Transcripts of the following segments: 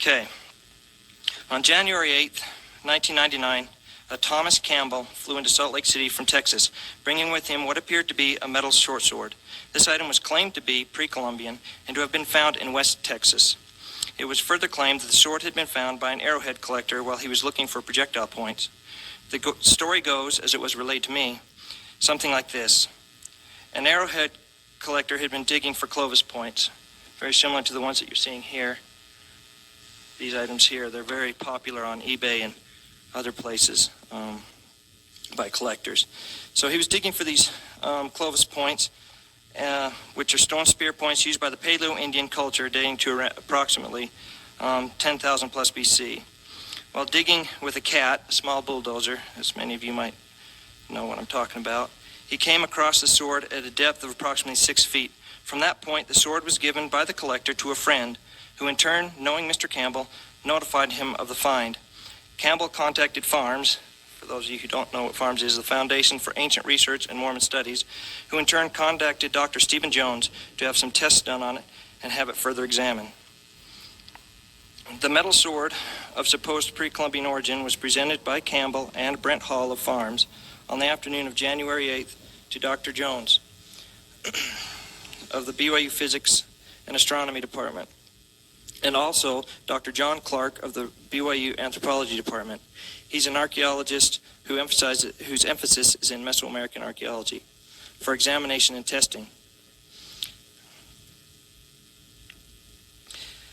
Okay. On January 8th, 1999, Thomas Campbell flew into Salt Lake City from Texas, bringing with him what appeared to be a metal short sword. This item was claimed to be pre-Columbian and to have been found in West Texas. It was further claimed that the sword had been found by an arrowhead collector while he was looking for projectile points. The story goes, as it was relayed to me, something like this. An arrowhead collector had been digging for Clovis points, very similar to the ones that you're seeing here. These items here, they're very popular on eBay and other places by collectors. So he was digging for these Clovis points, which are stone spear points used by the Paleo-Indian culture dating to approximately 10,000 plus BC. While digging with a cat, a small bulldozer, as many of you might know what I'm talking about, he came across the sword at a depth of approximately 6 feet. From that point, the sword was given by the collector to a friend, who in turn, knowing Mr. Campbell, notified him of the find. Campbell contacted FARMS, for those of you who don't know what FARMS is, the Foundation for Ancient Research and Mormon Studies, who in turn contacted Dr. Stephen Jones to have some tests done on it and have it further examined. The metal sword of supposed pre-Columbian origin was presented by Campbell and Brent Hall of FARMS on the afternoon of January 8th to Dr. Jones of the BYU Physics and Astronomy Department, and also Dr. John Clark of the BYU Anthropology Department. He's an archaeologist whose emphasis is in Mesoamerican archaeology, for examination and testing.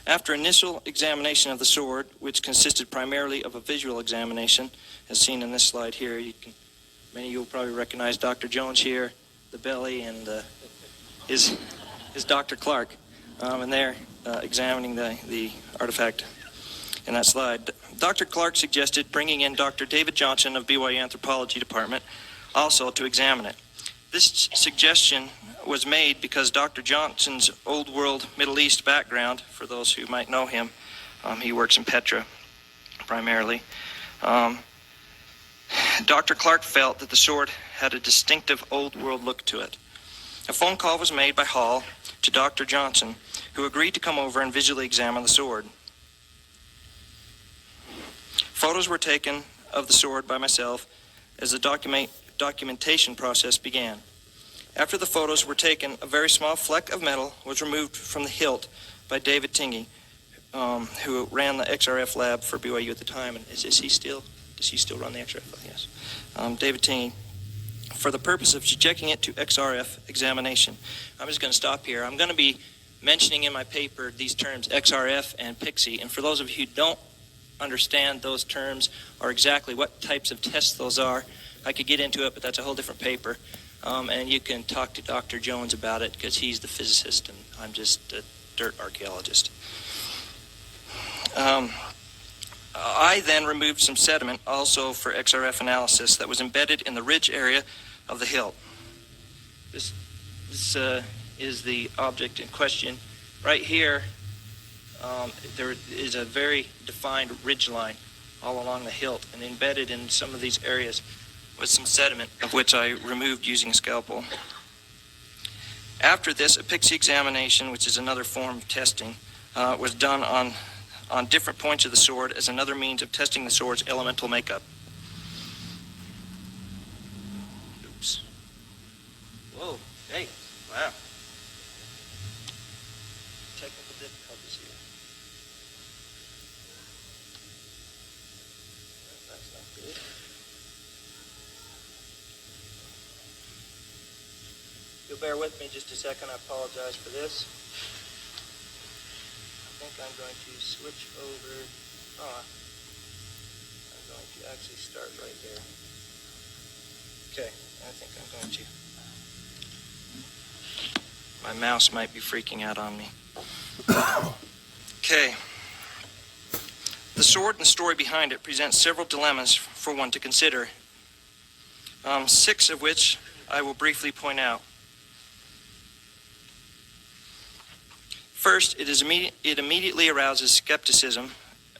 After initial examination of the sword, which consisted primarily of a visual examination, as seen in this slide here, many of you will probably recognize Dr. Jones here, the belly, and is Dr. Clark, and they're examining the artifact in that slide. Dr. Clark suggested bringing in Dr. David Johnson of BYU Anthropology Department also to examine it. This suggestion was made because Dr. Johnson's Old World Middle East background, for those who might know him, he works in Petra primarily. Dr. Clark felt that the sword had a distinctive Old World look to it. A phone call was made by Hall to Dr. Johnson, who agreed to come over and visually examine the sword. Photos were taken of the sword by myself as the documentation process began. After the photos were taken, a very small fleck of metal was removed from the hilt by David Tingey, who ran the XRF lab for BYU at the time. And does he still run the XRF lab? Yes. David Tingey, for the purpose of subjecting it to XRF examination. I'm just going to stop here. I'm going to be mentioning in my paper these terms XRF and PIXI, and for those of you who don't understand those terms or exactly what types of tests those are, I could get into it, but that's a whole different paper. And you can talk to Dr. Jones about it because he's the physicist and I'm just a dirt archaeologist. I then removed some sediment also for XRF analysis that was embedded in the ridge area of the hilt. This is the object in question. Right here, there is a very defined ridge line all along the hilt, and embedded in some of these areas was some sediment, of which I removed using a scalpel. After this, a PIXI examination, which is another form of testing, was done on different points of the sword as another means of testing the sword's elemental makeup. Oops. Whoa, hey, wow. Technical difficulties here. That's not good. You'll bear with me just a second. I apologize for this. I think I'm going to switch over. I'm going to actually start right there. Okay, I think I'm going to. My mouse might be freaking out on me. Okay. The sword and the story behind it presents several dilemmas for one to consider, 6 of which I will briefly point out. First, it immediately arouses skepticism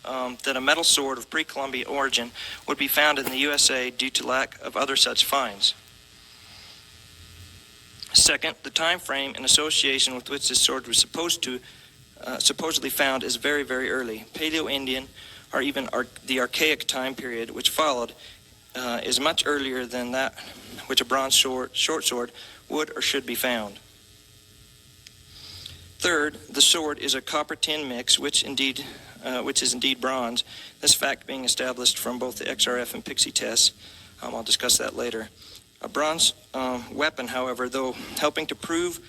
that a metal sword of pre-Columbian origin would be found in the USA due to lack of other such finds. Second, the time frame and association with which this sword was supposed to supposedly found is very, very early. Paleo-Indian, or even the archaic time period which followed, is much earlier than that which a bronze short sword would or should be found. Third, the sword is a copper-tin mix, which is indeed bronze. This fact being established from both the XRF and Pixie tests. I'll discuss that later. A bronze weapon, however, though helping to prove,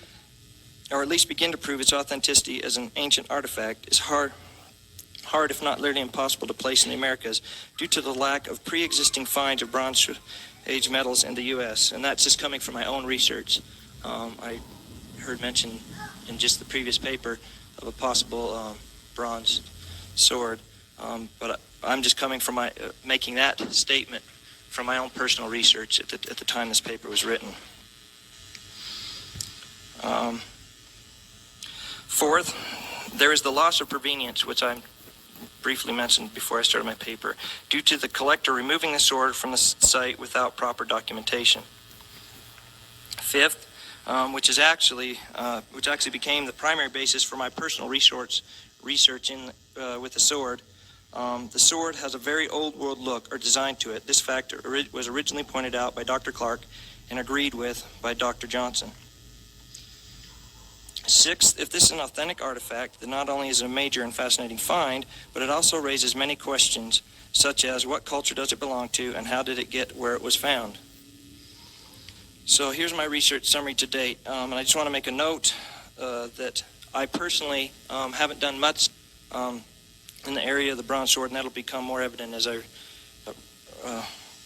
or at least begin to prove its authenticity as an ancient artifact, is hard if not literally impossible to place in the Americas due to the lack of pre-existing finds of Bronze Age metals in the U.S. And that's just coming from my own research. I heard mention in just the previous paper of a possible bronze sword, but I'm just coming from making that statement from my own personal research at the time this paper was written. Fourth, there is the loss of provenience, which I briefly mentioned before I started my paper, due to the collector removing the sword from the site without proper documentation. Fifth, which actually became the primary basis for my personal research with the sword. The sword has a very old world look or design to it. This fact was originally pointed out by Dr. Clark and agreed with by Dr. Johnson. Sixth, if this is an authentic artifact, then not only is it a major and fascinating find, but it also raises many questions, such as what culture does it belong to and how did it get where it was found? So here's my research summary to date, and I just want to make a note that I personally haven't done much in the area of the bronze sword, and that'll become more evident as I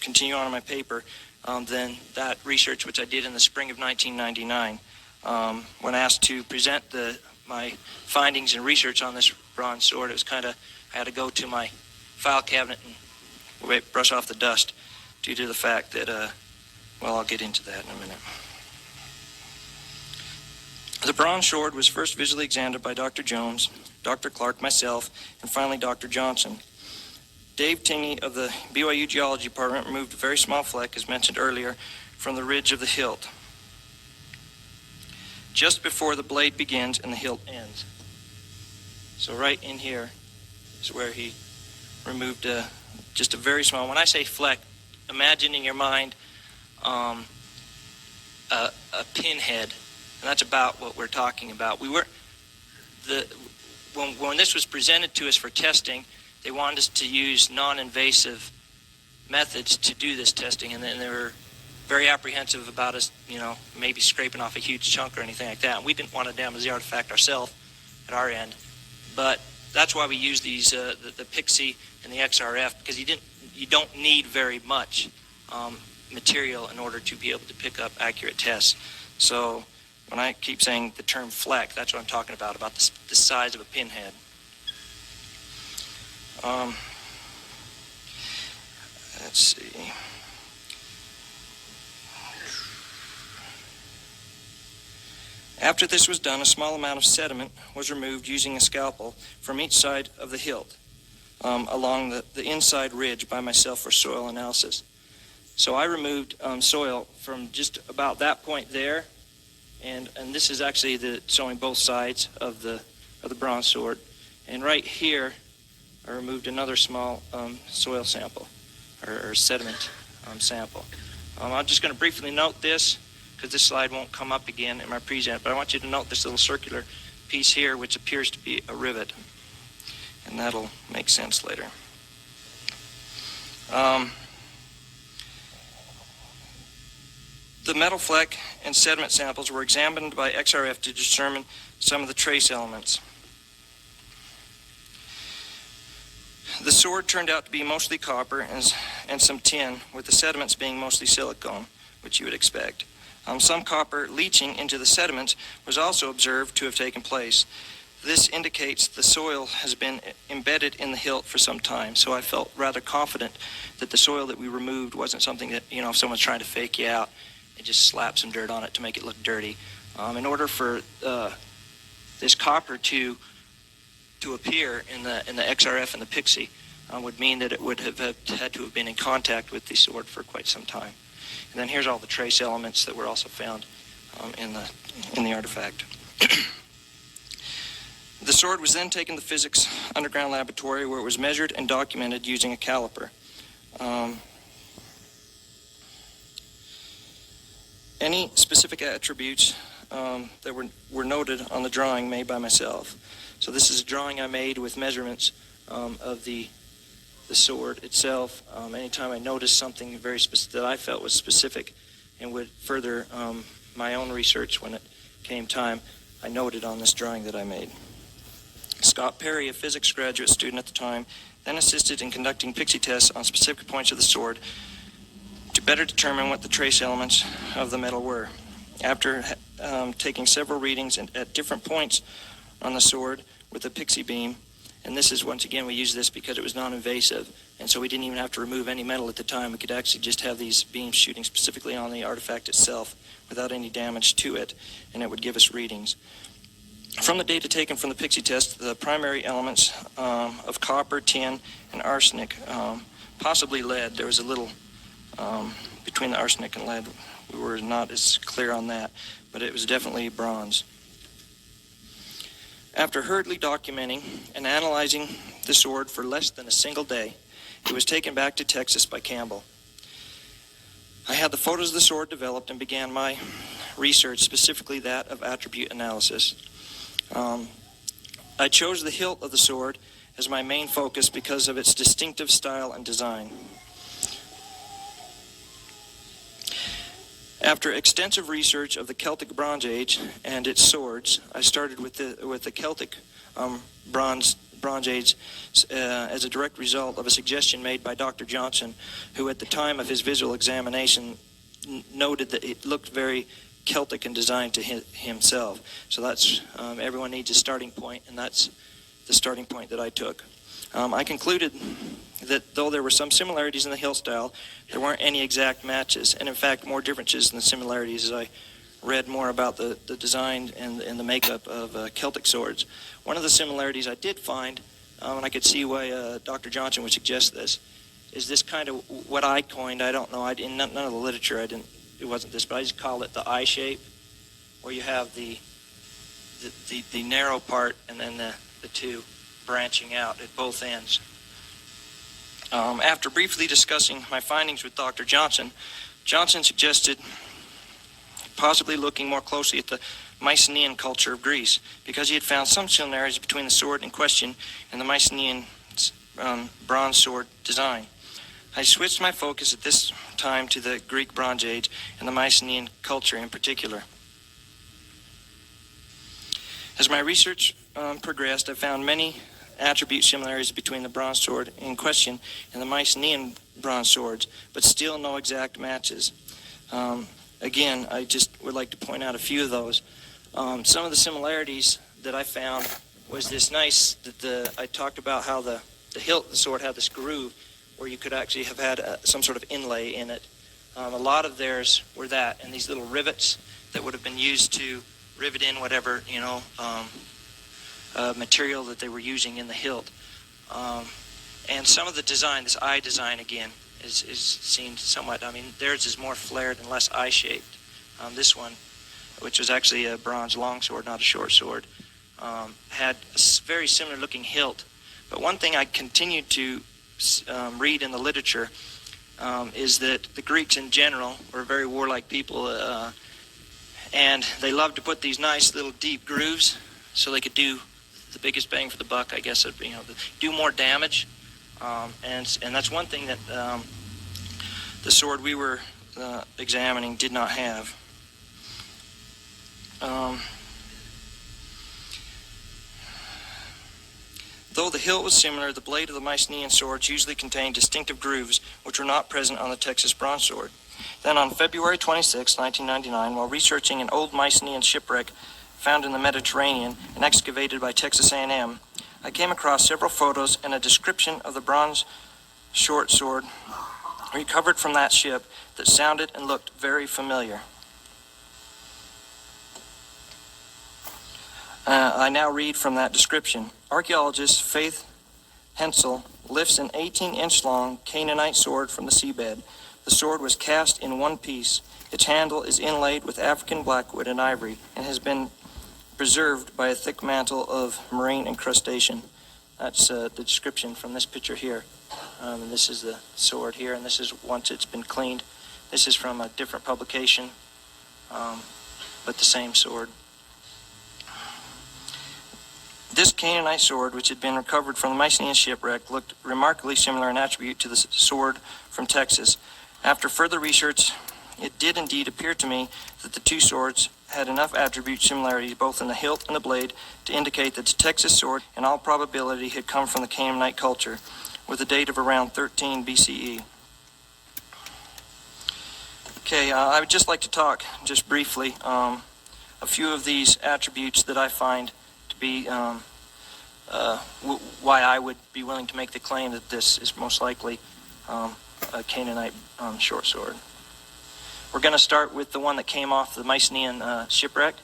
continue on in my paper, than that research which I did in the spring of 1999. When asked to present my findings and research on this bronze sword, it was I had to go to my file cabinet and brush off the dust due to the fact that, I'll get into that in a minute. The bronze sword was first visually examined by Dr. Jones, Dr. Clark, myself, and finally Dr. Johnson. Dave Tingey of the BYU Geology Department removed a very small fleck, as mentioned earlier, from the ridge of the hilt, just before the blade begins and the hilt ends. So right in here is where he removed just a very small, when I say fleck, imagine in your mind a pinhead, and that's about what we're talking about. When this was presented to us for testing, they wanted us to use non-invasive methods to do this testing, and then they were very apprehensive about us, maybe scraping off a huge chunk or anything like that. And we didn't want to damage the artifact ourselves at our end, but that's why we use these the Pixie and the XRF, because you don't need very much material in order to be able to pick up accurate tests. So when I keep saying the term fleck, that's what I'm talking about the size of a pinhead. Let's see. After this was done, a small amount of sediment was removed using a scalpel from each side of the hilt along the inside ridge by myself for soil analysis. So I removed soil from just about that point there, and this is actually showing both sides of the bronze sword. And right here, I removed another small soil sample or sediment sample. I'm just going to briefly note this, because this slide won't come up again in my present, but I want you to note this little circular piece here, which appears to be a rivet, and that'll make sense later. The metal fleck and sediment samples were examined by XRF to determine some of the trace elements. The sword turned out to be mostly copper and some tin, with the sediments being mostly silicone, which you would expect. Some copper leaching into the sediments was also observed to have taken place. This indicates the soil has been embedded in the hilt for some time, so I felt rather confident that the soil that we removed wasn't something that, if someone's trying to fake you out, they just slap some dirt on it to make it look dirty. In order for this copper to appear in the XRF and the Pixie would mean that it would have had to have been in contact with the sword for quite some time. And then here's all the trace elements that were also found in the artifact. The sword was then taken to the physics underground laboratory where it was measured and documented using a caliper. Any specific attributes that were noted on the drawing made by myself. So this is a drawing I made with measurements of the sword itself. Anytime I noticed something very that I felt was specific and would further my own research when it came time, I noted on this drawing that I made. Scott Perry, a physics graduate student at the time, then assisted in conducting pixie tests on specific points of the sword to better determine what the trace elements of the metal were. After taking several readings at different points on the sword with a pixie beam, and this is, once again, we use this because it was non-invasive, and so we didn't even have to remove any metal at the time. We could actually just have these beams shooting specifically on the artifact itself without any damage to it, and it would give us readings. From the data taken from the pixie test, the primary elements of copper, tin, and arsenic, possibly lead. There was a little between the arsenic and lead. We were not as clear on that, but it was definitely bronze. After hurriedly documenting and analyzing the sword for less than a single day, it was taken back to Texas by Campbell. I had the photos of the sword developed and began my research, specifically that of attribute analysis. I chose the hilt of the sword as my main focus because of its distinctive style and design. After extensive research of the Celtic Bronze Age and its swords, I started with the Celtic Bronze Age as a direct result of a suggestion made by Dr. Johnson, who at the time of his visual examination noted that it looked very Celtic and designed to himself. So that's, everyone needs a starting point, and that's the starting point that I took. I concluded that though there were some similarities in the hilt style, there weren't any exact matches, and in fact more differences than similarities as I read more about the design and the makeup of Celtic swords. One of the similarities I did find, and I could see why Dr. Johnson would suggest this, is this kind of what I coined. I don't know, in none of the literature it wasn't this, but I just call it the I shape, where you have the narrow part and then the two branching out at both ends. After briefly discussing my findings with Dr. Johnson, Johnson suggested possibly looking more closely at the Mycenaean culture of Greece, because he had found some similarities between the sword in question and the Mycenaean bronze sword design. I switched my focus at this time to the Greek Bronze Age and the Mycenaean culture in particular. As my research progressed, I found many attribute similarities between the bronze sword in question and the Mycenaean bronze swords, but still no exact matches. Again, I just would like to point out a few of those. Some of the similarities that I found was this nice, I talked about how the hilt of the sword had this groove where you could actually have had some sort of inlay in it. A lot of theirs were that, and these little rivets that would have been used to rivet in whatever, material that they were using in the hilt. And some of the design, this eye design again, is seen somewhat, theirs is more flared and less eye-shaped. This one, which was actually a bronze longsword, not a short sword, had a very similar looking hilt. But one thing I continued to read in the literature is that the Greeks in general were very warlike people, and they loved to put these nice little deep grooves so they could do the biggest bang for the buck, I guess, do more damage. And that's one thing that the sword we were examining did not have. Though the hilt was similar, the blade of the Mycenaean swords usually contained distinctive grooves which were not present on the Texas bronze sword. Then on February 26, 1999, while researching an old Mycenaean shipwreck found in the Mediterranean and excavated by Texas A&M, I came across several photos and a description of the bronze short sword recovered from that ship that sounded and looked very familiar. I now read from that description. Archaeologist Faith Hensel lifts an 18-inch long Canaanite sword from the seabed. The sword was cast in one piece. Its handle is inlaid with African blackwood and ivory and has been preserved by a thick mantle of marine incrustation. That's the description from this picture here. And this is the sword here, and this is once it's been cleaned. This is from a different publication, but the same sword. This Canaanite sword, which had been recovered from the Mycenaean shipwreck, looked remarkably similar in attribute to the sword from Texas. After further research, it did indeed appear to me that the two swords had enough attribute similarity both in the hilt and the blade to indicate that the Texas sword, in all probability, had come from the Canaanite culture, with a date of around 13 BCE. Okay, I would just like to talk, just briefly, a few of these attributes that I find to be why I would be willing to make the claim that this is most likely a Canaanite short sword. We're going to start with the one that came off the Mycenaean shipwreck.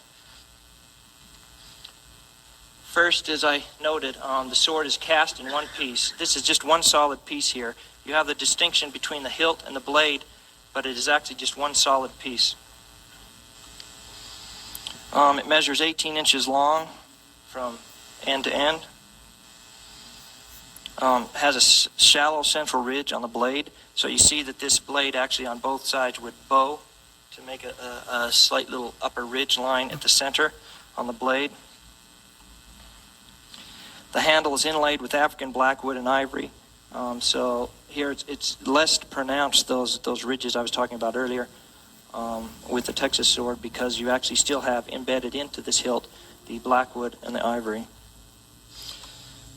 First, as I noted, the sword is cast in one piece. This is just one solid piece here. You have the distinction between the hilt and the blade, but it is actually just one solid piece. It measures 18 inches long from end to end. Has a shallow central ridge on the blade, so you see that this blade actually on both sides would bow to make a slight little upper ridge line at the center on the blade. The handle is inlaid with African blackwood and ivory, so here it's less pronounced, those ridges I was talking about earlier with the Texas sword, because you actually still have embedded into this hilt the blackwood and the ivory.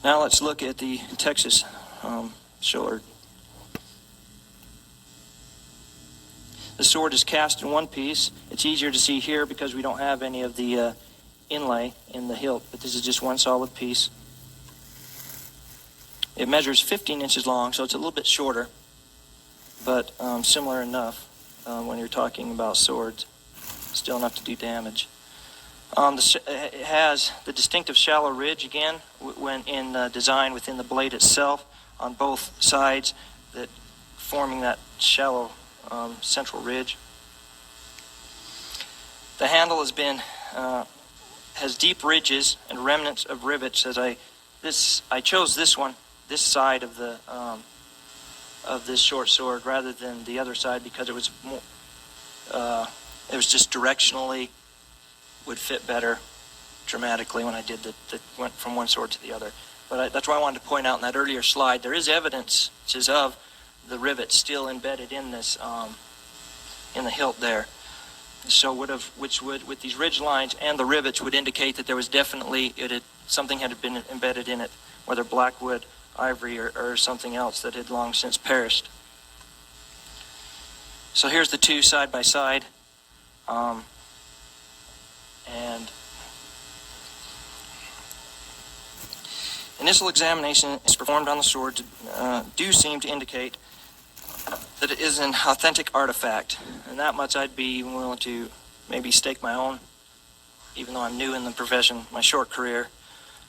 Now let's look at the Texas sword. The sword is cast in one piece. It's easier to see here because we don't have any of the inlay in the hilt, but this is just one solid piece. It measures 15 inches long, so it's a little bit shorter, but similar enough when you're talking about swords. Still enough to do damage. It has the distinctive shallow ridge again when in design within the blade itself on both sides, that forming that shallow central ridge. The handle has deep ridges and remnants of rivets. I chose this one, this side of the of this short sword rather than the other side, because it was more, it was just directionally would fit better dramatically when I did went from one sword to the other. But that's why I wanted to point out in that earlier slide, there is evidence of the rivet still embedded in this, in the hilt there. So which would, with these ridge lines and the rivets, would indicate that there was definitely, something had been embedded in it, whether blackwood, ivory, or something else that had long since perished. So here's the two side by side. And initial examination is performed on the sword do seem to indicate that it is an authentic artifact, and that much I'd be willing to maybe stake my own, even though I'm new in the profession, my short career,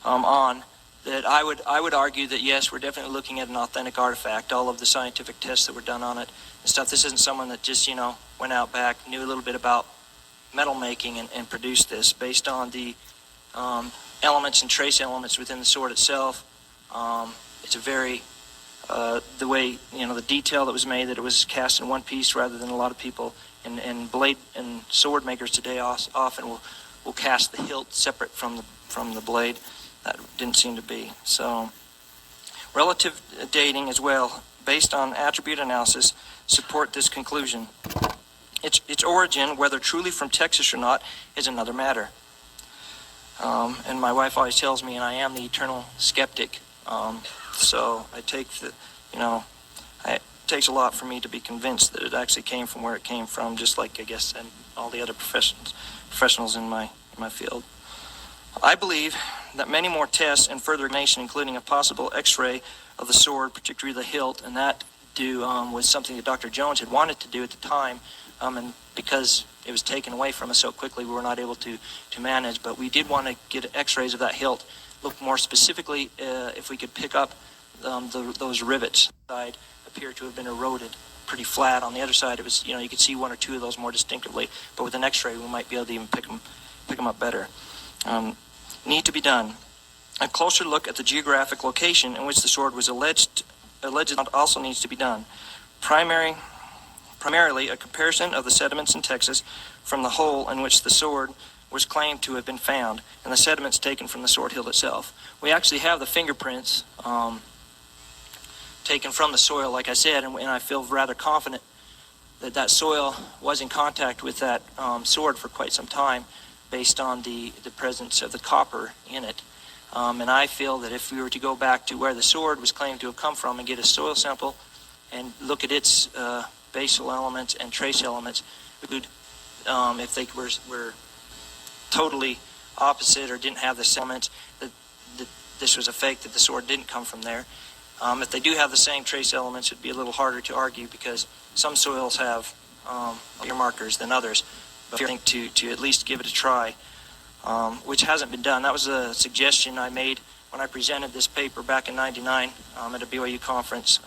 on that. I would argue that yes, we're definitely looking at an authentic artifact. All of the scientific tests that were done on it and stuff. This isn't someone that just went out back, knew a little bit about metal making and produced this based on the elements and trace elements within the sword itself. It's a very the way the detail that was made, that it was cast in one piece rather than a lot of people and blade and sword makers today often will cast the hilt separate from the blade. That didn't seem to be so. Relative dating as well, based on attribute analysis, support this conclusion. Its origin, whether truly from Texas or not, is another matter. And my wife always tells me, and I am the eternal skeptic, so I take it takes a lot for me to be convinced that it actually came from where it came from, just like I guess and all the other professionals in my field. I believe that many more tests and further examination, including a possible x-ray of the sword, particularly the hilt, and that was something that Dr. Jones had wanted to do at the time, and because it was taken away from us so quickly, we were not able to manage. But we did want to get x-rays of that hilt, look more specifically if we could pick up those rivets. Side appear to have been eroded pretty flat. On the other side, it was, you could see one or two of those more distinctively, but with an x-ray we might be able to even pick them up better. need to be done. A closer look at the geographic location in which the sword was alleged also needs to be done. Primarily, a comparison of the sediments in Texas from the hole in which the sword was claimed to have been found and the sediments taken from the sword hilt itself. We actually have the fingerprints taken from the soil, like I said, and I feel rather confident that that soil was in contact with that sword for quite some time based on the presence of the copper in it. And I feel that if we were to go back to where the sword was claimed to have come from and get a soil sample and look at its basal elements and trace elements, if they were totally opposite or didn't have the elements, that this was a fake, that the sword didn't come from there. If they do have the same trace elements, it'd be a little harder to argue because some soils have bigger markers than others. But I think to at least give it a try, which hasn't been done. That was a suggestion I made when I presented this paper back in '99 at a BYU conference.